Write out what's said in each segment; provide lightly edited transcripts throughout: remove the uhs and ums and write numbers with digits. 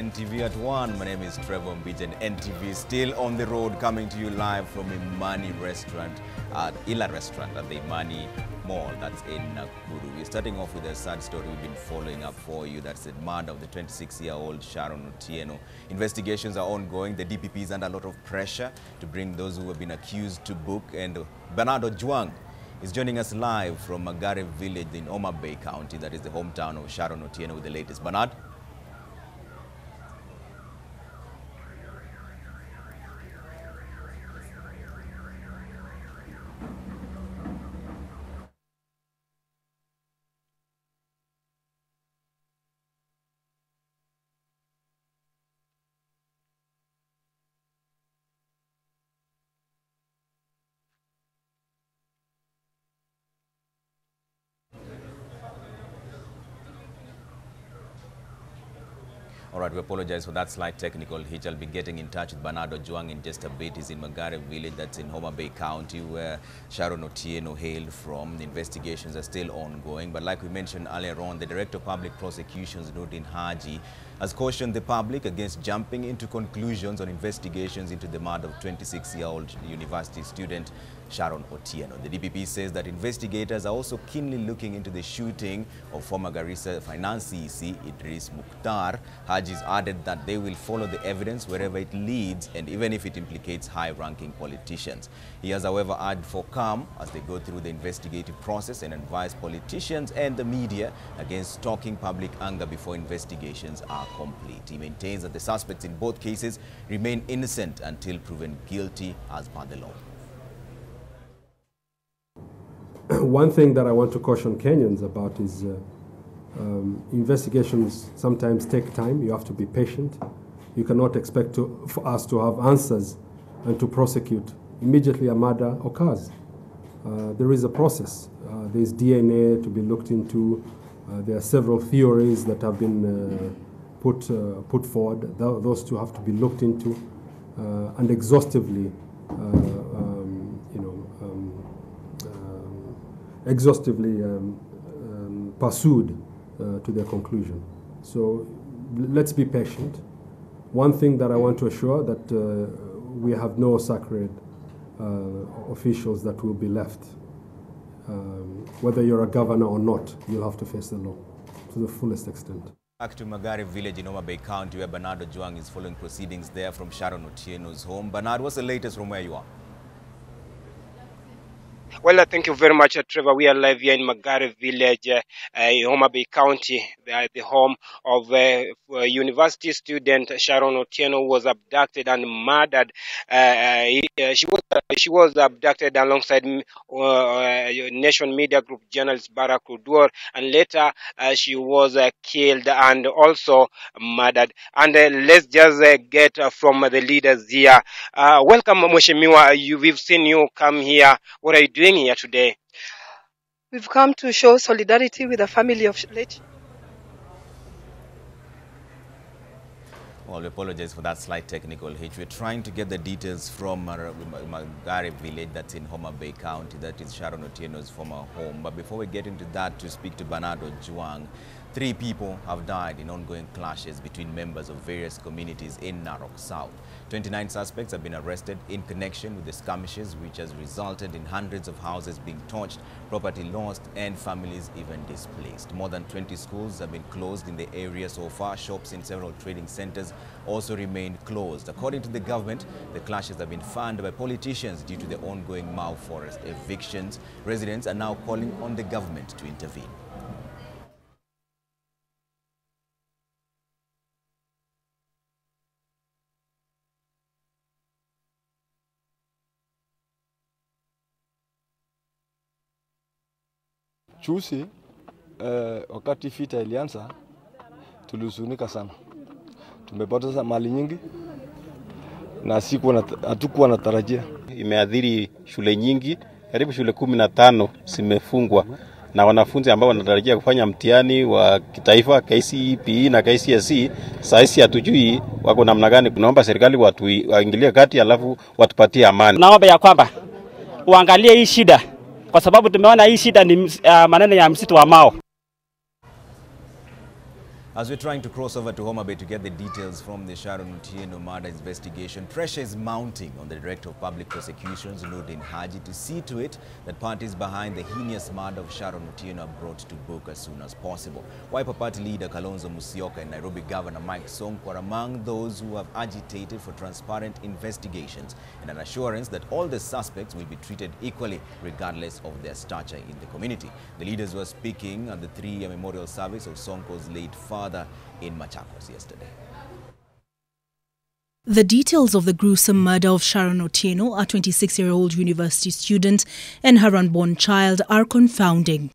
NTV at 1. My name is Trevor Ombija, and NTV is still on the road, coming to you live from Imani restaurant, Ila restaurant at the Imani Mall that's in Nakuru. We're starting off with a sad story we've been following up for you. That's the murder of the 26-year-old Sharon Otieno. Investigations are ongoing. The DPP is under a lot of pressure to bring those who have been accused to book. And Bernardo Juang is joining us live from Magare village in Homa Bay County. That is the hometown of Sharon Otieno with the latest. Bernard? All right, we apologize for that slight technical hitch. I'll be getting in touch with Bernardo Juang in just a bit. He's in Magare village, that's in Homa Bay County, where Sharon Otieno hailed from. The investigations are still ongoing. But like we mentioned earlier on, the Director of Public Prosecutions, Nordin Haji, has cautioned the public against jumping into conclusions on investigations into the murder of 26-year-old university student Sharon Otieno. The DPP says that investigators are also keenly looking into the shooting of former Garissa Finance CEC Idris Mukhtar. Haji's added that they will follow the evidence wherever it leads, and even if it implicates high-ranking politicians. He has, however, urged for calm as they go through the investigative process and advised politicians and the media against stoking public anger before investigations are complete. He maintains that the suspects in both cases remain innocent until proven guilty as per the law. One thing that I want to caution Kenyans about is investigations sometimes take time. You have to be patient. You cannot expect for us to have answers and to prosecute immediately a murder occurs. There is a process. There is DNA to be looked into. There are several theories that have been put forward. Those two have to be looked into and exhaustively pursued to their conclusion. So let's be patient. One thing that I want to assure that we have no sacred officials that will be left. Whether you're a governor or not, you'll have to face the law to the fullest extent. Back to Magare village in Homa Bay County, where Bernardo Juang is following proceedings there from Sharon Otieno's home. Bernard, what's the latest from where you are? Well, thank you very much, Trevor. We are live here in Magare village in Homa Bay County, the home of university student Sharon Otieno, who was abducted and murdered. She was abducted alongside Nation Media Group journalist Barak Udur, and later she was killed and also murdered. And let's just get from the leaders here. Welcome, Mheshimiwa. We've seen you come here. What are you doing here today? We've come to show solidarity with the family of late. Well, we apologize for that slight technical hitch. We're trying to get the details from Magare village that's in Homa Bay County. That is Sharon Otieno's former home. But before we get into that, to speak to Bernardo Juang, 3 people have died in ongoing clashes between members of various communities in Narok South. 29 suspects have been arrested in connection with the skirmishes, which has resulted in hundreds of houses being torched, property lost, and families even displaced. More than 20 schools have been closed in the area so far. Shops in several trading centers also remain closed. According to the government, the clashes have been funded by politicians due to the ongoing Mau forest evictions. Residents are now calling on the government to intervene. Chusi, wakati vita ilianza, tulihuzunika sana. Tumepoteza mali nyingi na hatukuwa natarajia. Imeadhiri shule nyingi, karibu shule 15 zimefungwa na wanafunzi ambao wanatarajia kufanya mtihani wa kitaifa KCPE na KCSE. Sasa hatujui wako namna gani. Tunaomba serikali waingilie kati, alafu watupatie amani. Naomba ya kwamba uangalie hii shida, kwa sababu tumeona hii shida ni maneno ya msitu wa Mau. As we're trying to cross over to Homa Bay to get the details from the Sharon Otieno murder investigation, pressure is mounting on the Director of Public Prosecutions, Nurdin Haji, to see to it that parties behind the heinous murder of Sharon Otieno are brought to book as soon as possible. Wiper Party leader Kalonzo Musyoka and Nairobi Governor Mike Sonko are among those who have agitated for transparent investigations and an assurance that all the suspects will be treated equally regardless of their stature in the community. The leaders were speaking at the 3-year memorial service of Sonko's late father in Machakos yesterday. The details of the gruesome murder of Sharon Otieno, a 26-year-old university student, and her unborn child are confounding.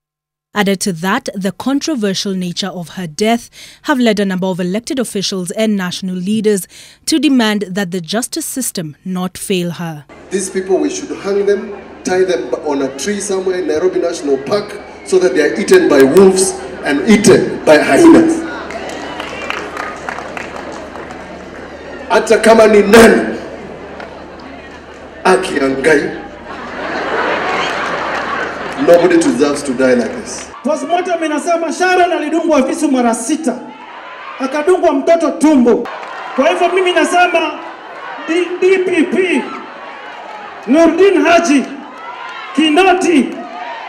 Added to that, the controversial nature of her death have led a number of elected officials and national leaders to demand that the justice system not fail her. These people, we should hang them, tie them on a tree somewhere in Nairobi National Park so that they are eaten by wolves and eaten by hyenas. Hata kama ni nani akiangai, nobody deserves to die like this. Postmortem inasema Sharon alidungwa visu mara 6, akadungwa mtoto tumbo. Kwa hivyo mimi nasema DPP, Nurdin Haji, Kinoti,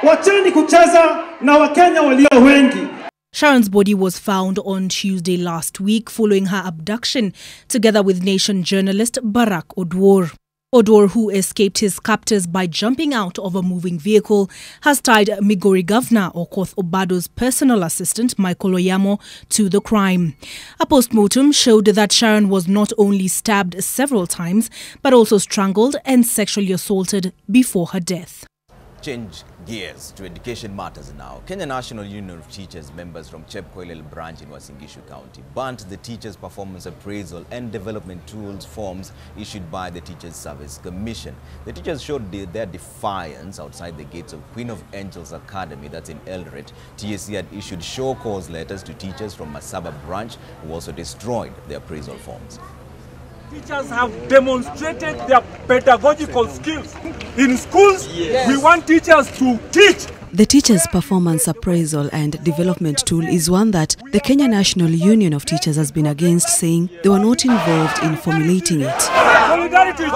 wacheni kucheza na Wakenya walio wengi. Sharon's body was found on Tuesday last week following her abduction, together with Nation journalist Barack Odwor. Odwor, who escaped his captors by jumping out of a moving vehicle, has tied Migori Governor Okoth Obado's personal assistant Michael Oyamo to the crime. A post-mortem showed that Sharon was not only stabbed several times, but also strangled and sexually assaulted before her death. Change gears to education matters now. Kenya National Union of Teachers members from Chepkoilel branch in Uasin Gishu County burnt the Teachers Performance Appraisal and Development Tools forms issued by the Teachers Service Commission. The teachers showed their defiance outside the gates of Queen of Angels Academy, that's in Eldoret. TSC had issued show cause letters to teachers from Masaba branch who also destroyed the appraisal forms. Teachers have demonstrated their pedagogical skills. In schools, we want teachers to teach. The Teachers' Performance Appraisal and Development Tool is one that the Kenya National Union of Teachers has been against, saying they were not involved in formulating it.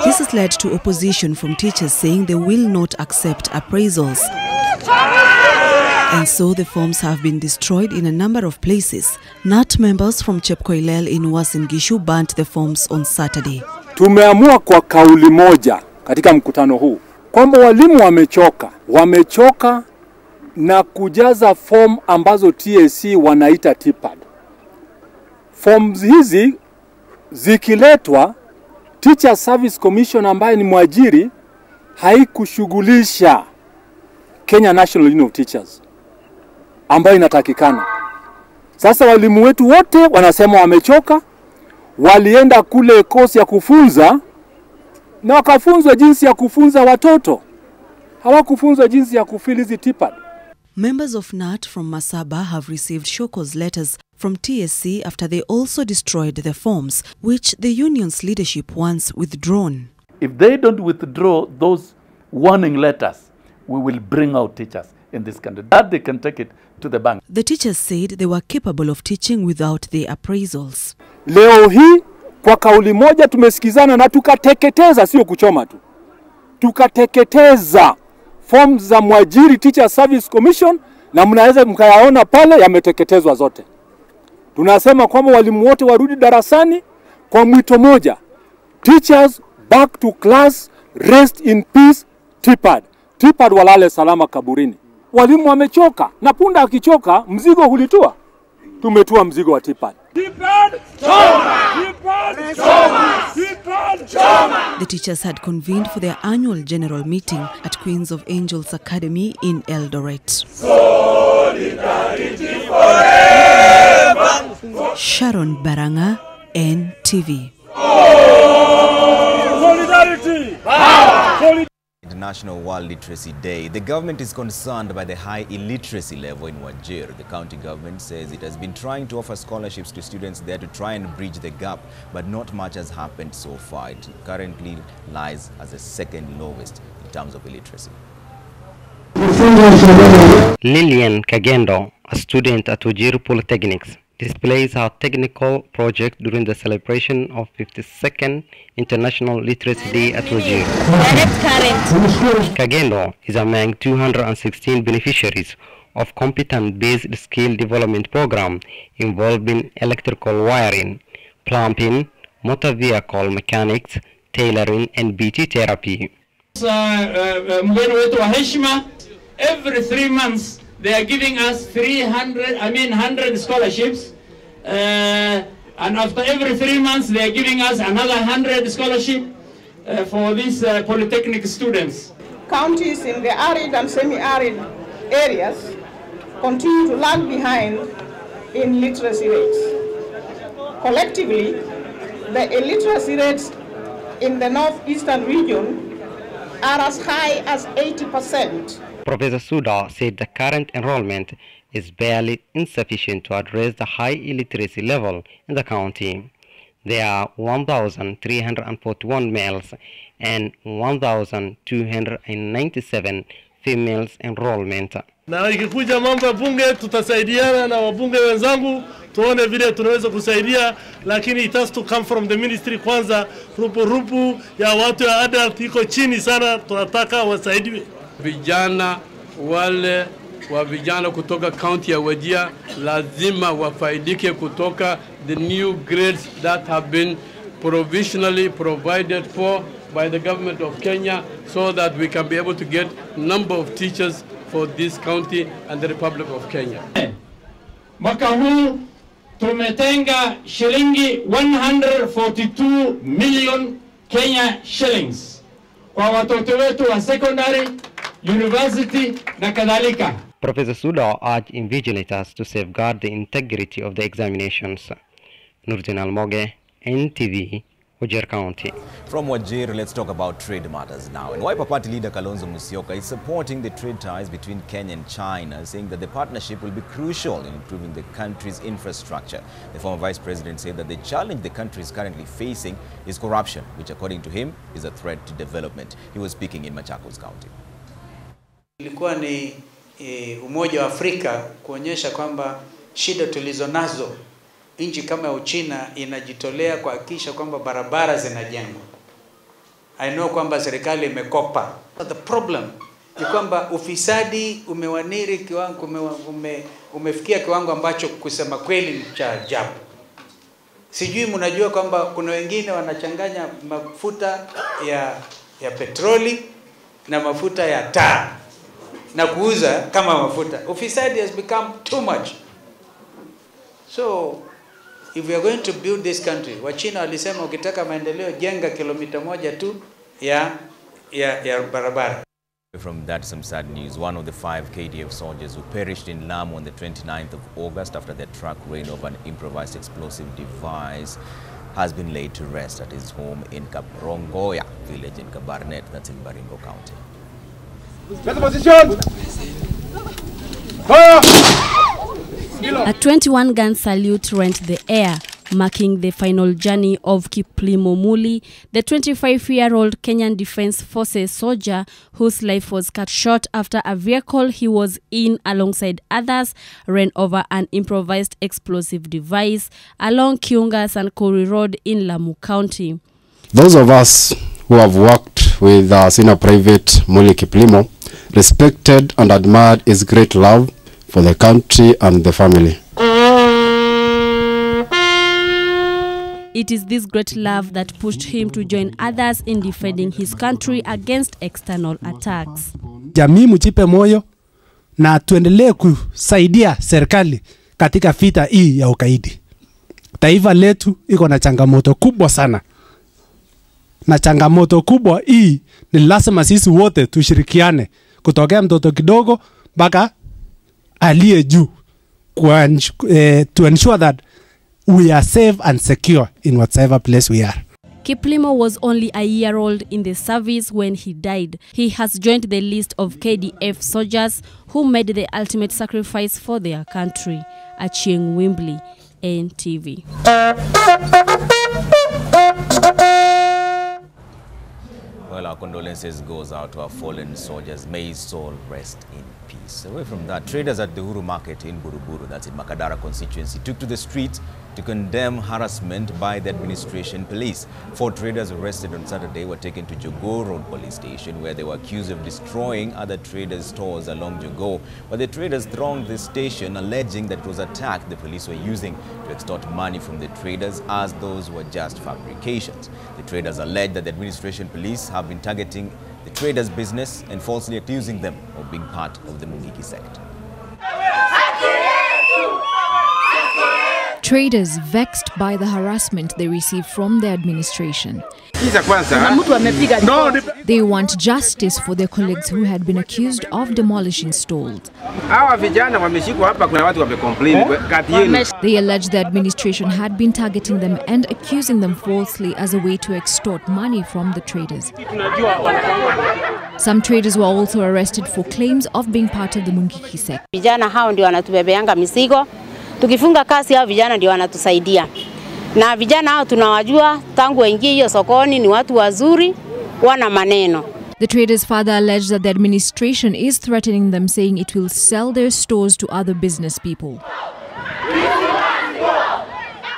This has led to opposition from teachers saying they will not accept appraisals. And so the forms have been destroyed in a number of places. NAT members from Chepkoilel in Uasin Gishu burnt the forms on Saturday. Tumeamua kwa kauli moja katika mkutano huu kwamba walimu wamechoka na kujaza form ambazo TSC wanaita TPAD. Forms hizi zikiletwa, Teacher Service Commission ambaye ni mwajiri haikushughulisha Kenya National Union of Teachers ambayo inatakikana. Sasa walimu wetu wote wanasema wamechoka, walienda kule kosi ya kufunza na wakafunzwa jinsi ya kufunza watoto. Hawakufunzwa jinsi ya kufili hizi TPAD. Members of NAT from Masaba have received show cause letters from TSC after they also destroyed the forms, which the union's leadership wants withdrawn. If they don't withdraw those warning letters, we will bring out teachers in this country. That they can take it to the bank. The teachers said they were capable of teaching without the appraisals. Leo hii kwa kauli moja tumesikizana na tukateketeza, sio kuchoma tu. Tukateketeza forms za mwajiri Teacher Service Commission na mnaweza mkayaona pale yameteketezwa zote. Tunasema kwamba walimu wote warudi darasani kwa mwito moja. Teachers back to class, rest in peace, TPAD. TPAD walale salama kaburini. Walimu wamechoka, na punda akichoka mzigo hulitua. Tumetua mzigo wa TPAD. The teachers had convened for their annual general meeting at Queens of Angels Academy in Eldoret. Sharon Baranga, NTV. International World Literacy Day. The government is concerned by the high illiteracy level in Wajir. The county government says it has been trying to offer scholarships to students there to try and bridge the gap, but not much has happened so far. It currently lies as the second lowest in terms of illiteracy. Lillian Kagendo, a student at Wajir Polytechnics, displays our technical project during the celebration of 52nd International Literacy Day at Wajir. Kagendo is among 216 beneficiaries of competent-based skill development program involving electrical wiring, plumbing, motor vehicle mechanics, tailoring, and BT therapy. Every 3 months they are giving us 100 scholarships, and after every 3 months they are giving us another 100 scholarship for these polytechnic students. Counties in the arid and semi-arid areas continue to lag behind in literacy rates. Collectively, the illiteracy rates in the northeastern region are as high as 80%. Professor Suda said the current enrollment is barely insufficient to address the high illiteracy level in the county. There are 1,341 males and 1,297 females enrollment. Na ikikuja mambo ya bunge tutasaidiana na wabunge wenzangu tuone vile tunaweza kusaidia, lakini it has to come from the ministry kwanza. Rupu ya watu ya adult iko chini sana, tunataka wasaidiwe. Vijana wale wa vijana kutoka county ya Wajir lazima wafaidike kutoka the new grades that have been provisionally provided for by the government of Kenya, so that we can be able to get number of teachers for this county and the Republic of Kenya. Mwaka huu tumetenga shilingi 142 million Kenya shillings kwa watoto wetu wa secondary, university na kadhalika. Professor Suda urged invigilators to safeguard the integrity of the examinations. Nurdin Almoge, NTV, Wajir County. From Wajir, let's talk about trade matters now. And Wiper Party leader Kalonzo Musyoka is supporting the trade ties between Kenya and China, saying that the partnership will be crucial in improving the country's infrastructure. The former vice president said that the challenge the country is currently facing is corruption, which according to him is a threat to development. He was speaking in Machakos County. Ilikuwa ni Umoja wa Afrika kuonyesha kwamba shida tulizonazo nchi kama Uchina inajitolea kuhakikisha kwamba barabara zinajengwa. I know kwamba serikali imekopa. The problem ni kwamba ufisadi umewaniri kiwango umefikia kiwango ambacho kusema kweli ni cha ajabu. Sijui mnajua kwamba kuna wengine wanachanganya mafuta ya petroli na mafuta ya taa na kuuza kama mafuta. Ufisadi has become too much. So if we are going to build this country, Wachina walisema ukitaka maendeleo jenga kilomita moja tu ya barabara. From that, some sad news. One of the 5 KDF soldiers who perished in Lamu on the 29th of August after their truck ran over an improvised explosive device has been laid to rest at his home in Kaprongoya village in Kabarnet, that's in Baringo County. A 21-gun salute rent the air, marking the final journey of Kiplimo Muli, the 25-year-old Kenyan Defense Forces soldier whose life was cut short after a vehicle he was in alongside others ran over an improvised explosive device along Kiunga Sankori Road in Lamu County. Those of us who have worked with Senior Private Muli Kiplimo respected and admired his great love for the country and the family. It is this great love that pushed him to join others in defending his country against external attacks. Jamii mjipe moyo na tuendelee kusaidia serikali katika vita hii ya ukaidi. Taifa letu iko na changamoto kubwa sana. Na changamoto kubwa hii ni lazima sisi wote tushirikiane kutokea mtoto kidogo mpaka aliye juu to ensure that we are safe and secure in whatever place we are. Kiplimo was only a year old in the service when he died. He has joined the list of KDF soldiers who made the ultimate sacrifice for their country. Achieng Wimbley, NTV. Well, our condolences goes out to our fallen soldiers. May his soul rest in peace. Away from that, traders at the Huru Market in Buruburu, that's in Makadara constituency, took to the streets to condemn harassment by the administration police. 4 traders arrested on Saturday were taken to Jogo Road police station, where they were accused of destroying other traders' stores along Jogo. But the traders thronged the station, alleging that it was attack the police were using to extort money from the traders, as those were just fabrications. The traders allege that the administration police have been targeting the traders' business and falsely accusing them of being part of the Mungiki sect. Traders vexed by the harassment they receive from the administration. They want justice for their colleagues who had been accused of demolishing stalls. They allege the administration had been targeting them and accusing them falsely as a way to extort money from the traders. Some traders were also arrested for claims of being part of the Mungiki sect. Tukifunga kasi hao vijana ndio wanatusaidia. Na vijana hao tunawajua tangu waingie hiyo sokoni, ni watu wazuri, wana maneno. The traders' father alleged that the administration is threatening them, saying it will sell their stores to other business people.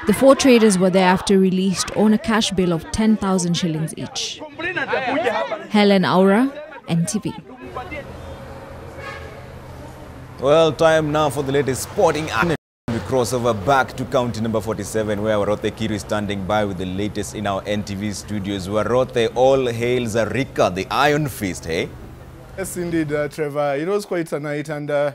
The 4 traders were thereafter released on a cash bail of 10,000 shillings each. Helen Aura, NTV. Well, time now for the latest sporting action. We cross over back to county number 47, where Warote Kiru is standing by with the latest in our NTV studios. Warote, all hail Zarika, the Iron Fist, hey? Yes, indeed, Trevor. It was quite a night, and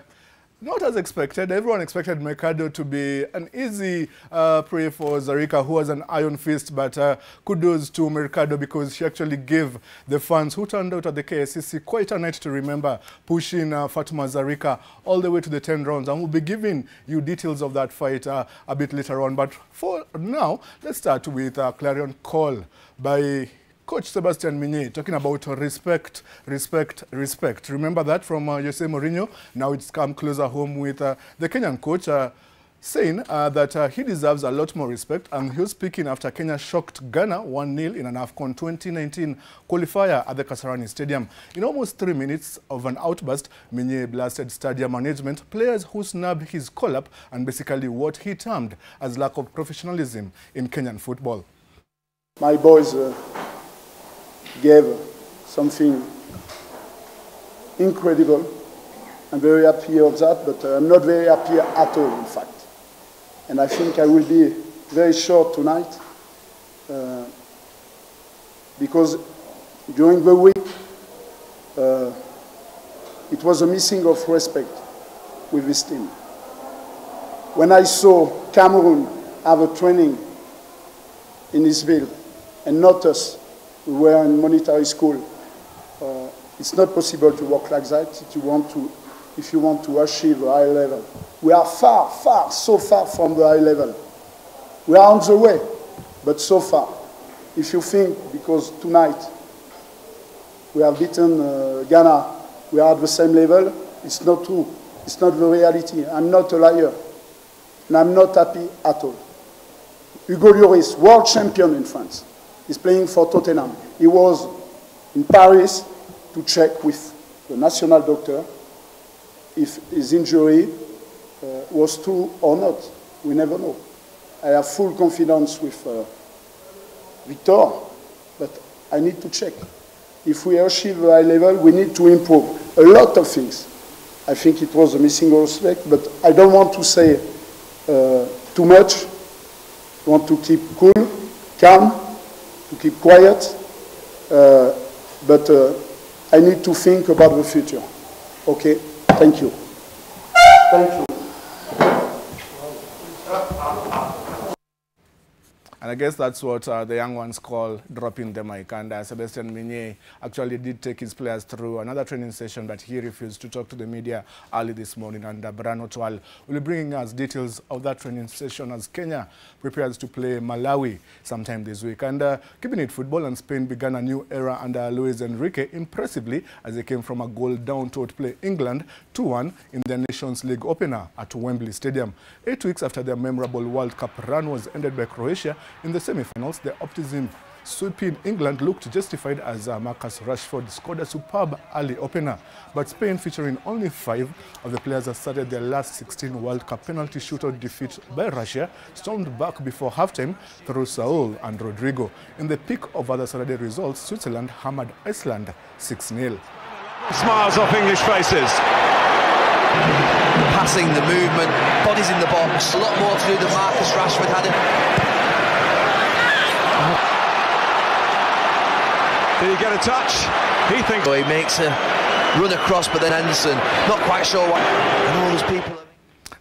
not as expected. Everyone expected Mercado to be an easy prey for Zarika, who has an iron fist, but kudos to Mercado because she actually gave the fans who turned out at the KSCC quite a night to remember, pushing Fatuma Zarika all the way to the 10 rounds. And we'll be giving you details of that fight a bit later on. But for now, let's start with a clarion call by Coach Sebastian Minye, talking about respect, respect, respect. Remember that from Jose Mourinho. Now it's come closer home with the Kenyan coach saying that he deserves a lot more respect. And he was speaking after Kenya shocked Ghana 1-0 in an AFCON 2019 qualifier at the Kasarani Stadium. In almost 3 minutes of an outburst, Minye blasted stadium management, players who snubbed his call-up, and basically what he termed as lack of professionalism in Kenyan football. My boys gave something incredible. I'm very happy of that, but I'm not very happy at all, in fact. And I think I will be very short tonight because during the week, it was a missing of respect with this team. When I saw Cameroon have a training in Israel and not us, we were in military school. It's not possible to work like that if you want to achieve a high level. We are so far from the high level. We are on the way, but so far. If you think, because tonight we have beaten Ghana, we are at the same level, it's not true. It's not the reality. I'm not a liar, and I'm not happy at all. Hugo Lloris, world champion in France, is playing for Tottenham. He was in Paris to check with the national doctor if his injury was true or not. We never know. I have full confidence with Victor, but I need to check. If we achieve a high level, we need to improve a lot of things. I think it was a missing respect, but I don't want to say too much. I want to keep cool, calm, to keep quiet, but I need to think about the future. Okay? Thank you. Thank you. And I guess that's what the young ones call dropping the mic. And Sebastian Minye actually did take his players through another training session, but he refused to talk to the media early this morning. And Brano Twal will be bringing us details of that training session as Kenya prepares to play Malawi sometime this week. And keeping it football, and Spain began a new era under Luis Enrique impressively as they came from a goal down to outplay England 2-1 in the Nations League opener at Wembley Stadium. 8 weeks after their memorable World Cup run was ended by Croatia in the semi-finals, the optimism sweeping England looked justified as Marcus Rashford scored a superb early opener. But Spain, featuring only 5 of the players that started their last 16 World Cup penalty shootout defeat by Russia, stormed back before halftime through Saul and Rodrigo. In the peak of other Saturday results, Switzerland hammered Iceland 6-0. Smiles off English faces. Passing, the movement, bodies in the box, a lot more to do than Marcus Rashford had it. Did he get a touch? He thinks... So he makes a run across, but then Anderson, not quite sure what... And all those people...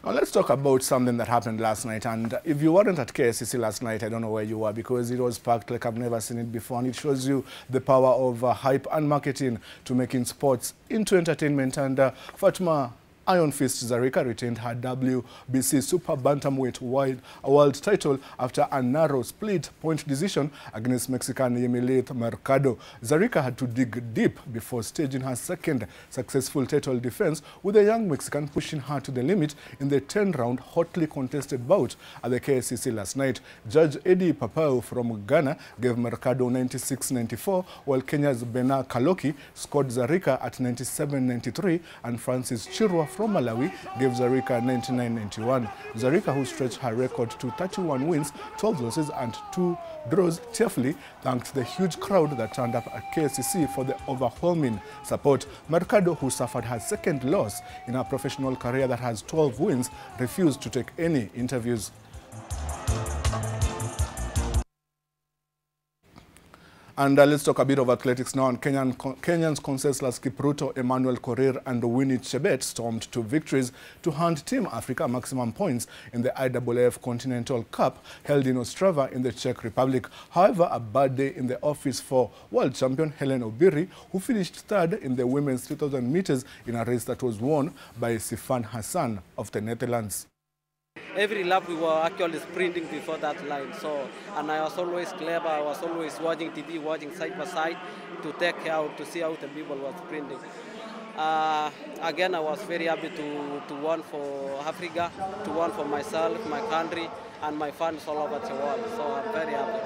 Now let's talk about something that happened last night. And if you weren't at KSCC last night, I don't know where you were, because it was packed like I've never seen it before. And it shows you the power of hype and marketing to making sports into entertainment. And Fatma Iron Fist Zarika retained her WBC Super Bantamweight World title after a narrow split point decision against Mexican Yamilet Mercado. Zarika had to dig deep before staging her second successful title defense, with the young Mexican pushing her to the limit in the 10-round hotly contested bout at the KSCC last night. Judge Eddie Papao from Ghana gave Mercado 96-94, while Kenya's Bena Kaloki scored Zarika at 97-93, and Francis Chirwa from Malawi gave Zarika 99-91. Zarika, who stretched her record to 31 wins, 12 losses and 2 draws, tearfully thanked the huge crowd that turned up at KSCC for the overwhelming support. Mercado, who suffered her second loss in her professional career that has 12 wins, refused to take any interviews. And let's talk a bit of athletics now. And Kenyans Conseslus Kipruto, Emmanuel Korir and Winnie Chebet stormed to victories to hand Team Africa maximum points in the IAAF Continental Cup held in Ostrava in the Czech Republic. However, a bad day in the office for world champion Helen Obiri, who finished third in the women's 2,000 meters in a race that was won by Sifan Hassan of the Netherlands. Every lap we were actually sprinting before that line, and I was always clever. I was always watching TV, watching side by side to take care to see how the people were sprinting. Again, I was very happy to win for Africa, to win for myself, my country, and my fans all over the world. So I'm very happy.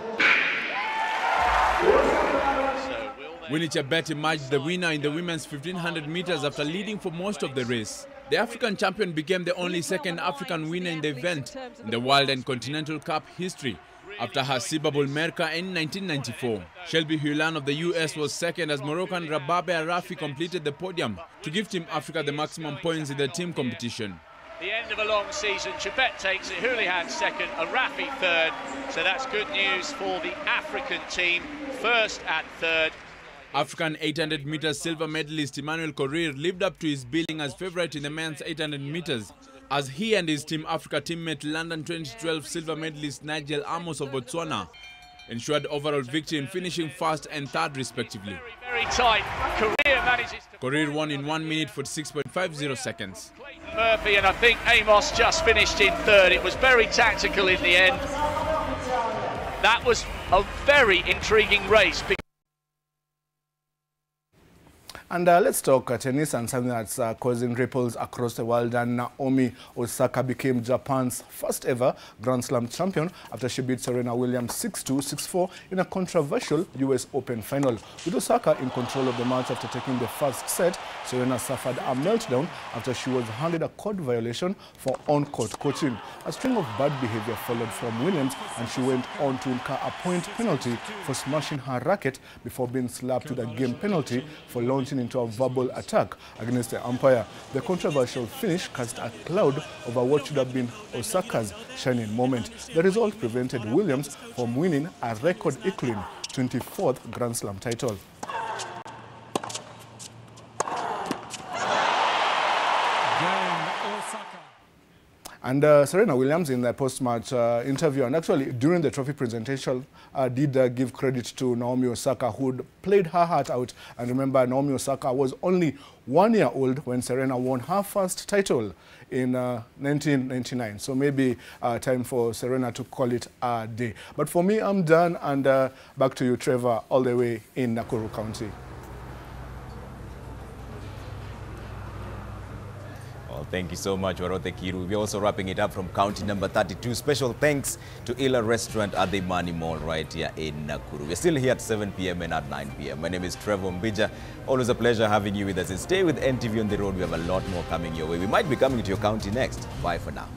Winnie Chebet emerged the winner in the women's 1500 meters after leading for most of the race. The African champion became the only second African winner in the event in the World and Continental Cup history, after her Sibabul Merka in 1994. Shelby Hulan of the US was second as Moroccan Rababe Arafi completed the podium to give Team Africa the maximum points in the team competition. The end of a long season, Chebet takes it, Houlihan second, Arafi third, so that's good news for the African team, first and third. African 800 meters silver medalist Emmanuel Korir lived up to his billing as favourite in the men's 800 meters, as he and his Team Africa teammate London 2012 silver medalist Nigel Amos of Botswana ensured overall victory in finishing first and third respectively. Very tight. Korir won in 1 minute 46.50 seconds. Murphy and I think Amos just finished in third. It was very tactical in the end. That was a very intriguing race. And let's talk tennis and something that's causing ripples across the world. And Naomi Osaka became Japan's first ever Grand Slam champion after she beat Serena Williams 6-2, 6-4 in a controversial US Open final. With Osaka in control of the match after taking the first set, Serena suffered a meltdown after she was handed a court violation for on-court coaching. A string of bad behavior followed from Williams, and she went on to incur a point penalty for smashing her racket before being slapped with a game penalty for launching into a verbal attack against the umpire. The controversial finish cast a cloud over what should have been Osaka's shining moment. The result prevented Williams from winning a record-equaling 24th Grand Slam title. And Serena Williams, in the post-match interview, and actually during the trophy presentation, did give credit to Naomi Osaka, who played her heart out. And remember, Naomi Osaka was only 1 year old when Serena won her first title in 1999. So maybe time for Serena to call it a day. But for me, I'm done. And back to you, Trevor, all the way in Nakuru County. Thank you so much, Warothe Kiru. We're also wrapping it up from county number 32. Special thanks to Ila Restaurant at the Mani Mall right here in Nakuru. We're still here at 7 p.m. and at 9 p.m. My name is Trevor Ombija. Always a pleasure having you with us. And stay with NTV on the road. We have a lot more coming your way. We might be coming to your county next. Bye for now.